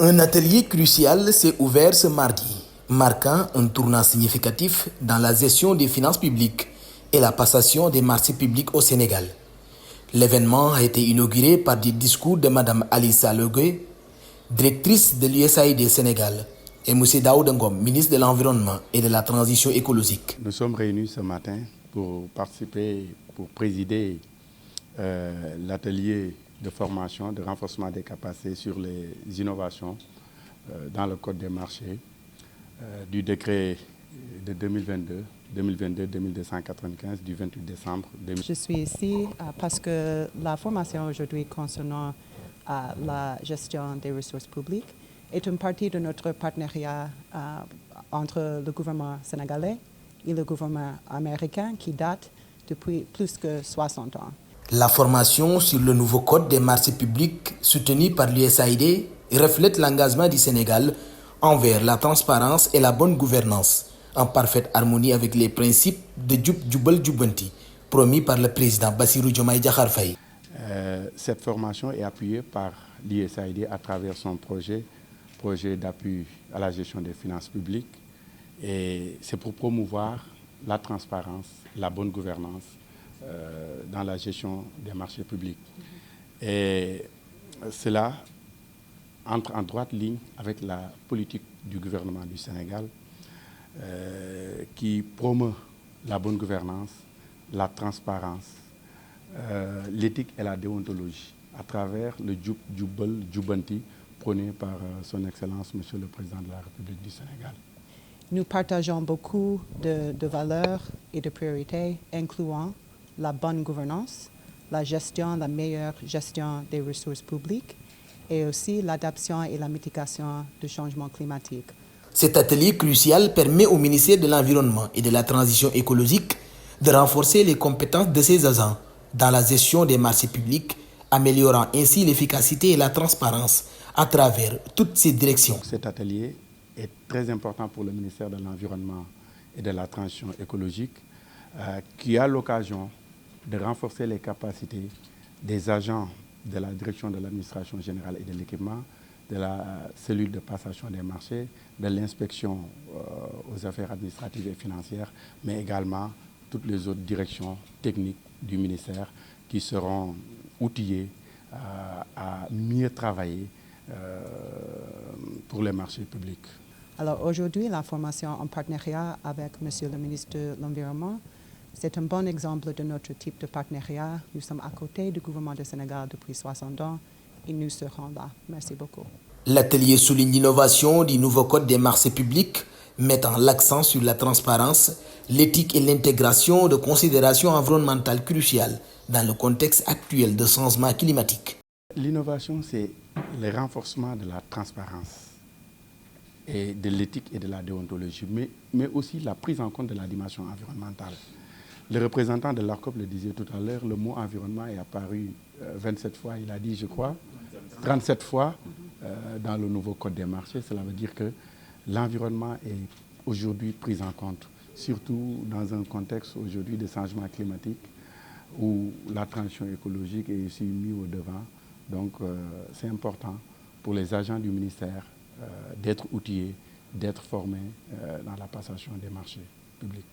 Un atelier crucial s'est ouvert ce mardi, marquant un tournant significatif dans la gestion des finances publiques et la passation des marchés publics au Sénégal. L'événement a été inauguré par des discours de Mme Alissa Legué, directrice de l'USAID Sénégal, et M. Daouda Ngom, ministre de l'Environnement et de la Transition écologique. Nous sommes réunis ce matin pour participer, pour présider l'atelier de formation, de renforcement des capacités sur les innovations dans le code des marchés du décret de 2022-2295 du 28 décembre 2000. Je suis ici parce que la formation aujourd'hui concernant la gestion des ressources publiques est une partie de notre partenariat entre le gouvernement sénégalais et le gouvernement américain qui date depuis plus que 60 ans. La formation sur le nouveau code des marchés publics soutenu par l'USAID reflète l'engagement du Sénégal envers la transparence et la bonne gouvernance, en parfaite harmonie avec les principes de Djub Djubal Djubanti, promis par le président Bassirou Diomaye Diakhar Faye. Cette formation est appuyée par l'USAID à travers son projet d'appui à la gestion des finances publiques. Et c'est pour promouvoir la transparence, la bonne gouvernance dans la gestion des marchés publics. Et cela entre en droite ligne avec la politique du gouvernement du Sénégal qui promeut la bonne gouvernance, la transparence, l'éthique et la déontologie à travers le Djub Djubal Djubanti prôné par son Excellence, Monsieur le Président de la République du Sénégal. Nous partageons beaucoup de valeurs et de priorités, incluant la bonne gouvernance, la meilleure gestion des ressources publiques et aussi l'adaptation et la mitigation du changement climatique. Cet atelier crucial permet au ministère de l'Environnement et de la Transition écologique de renforcer les compétences de ses agents dans la gestion des marchés publics, améliorant ainsi l'efficacité et la transparence à travers toutes ces directions. Cet atelier est très important pour le ministère de l'Environnement et de la Transition écologique qui a l'occasion de renforcer les capacités des agents de la direction de l'administration générale et de l'équipement, de la cellule de passation des marchés, de l'inspection aux affaires administratives et financières, mais également toutes les autres directions techniques du ministère qui seront outillées à mieux travailler pour les marchés publics. Alors aujourd'hui, la formation en partenariat avec Monsieur le ministre de l'Environnement, c'est un bon exemple de notre type de partenariat. Nous sommes à côté du gouvernement du Sénégal depuis 60 ans et nous serons là. Merci beaucoup. L'atelier souligne l'innovation du nouveau code des marchés publics, mettant l'accent sur la transparence, l'éthique et l'intégration de considérations environnementales cruciales dans le contexte actuel de changement climatique. L'innovation, c'est le renforcement de la transparence et de l'éthique et de la déontologie, mais aussi la prise en compte de la dimension environnementale. Le représentant de l'ARCOP le disait tout à l'heure, le mot environnement est apparu 27 fois, il a dit, je crois, 37 fois dans le nouveau code des marchés. Cela veut dire que l'environnement est aujourd'hui pris en compte, surtout dans un contexte aujourd'hui de changement climatique où la transition écologique est aussi mise au devant. Donc c'est important pour les agents du ministère d'être outillés, d'être formés dans la passation des marchés publics.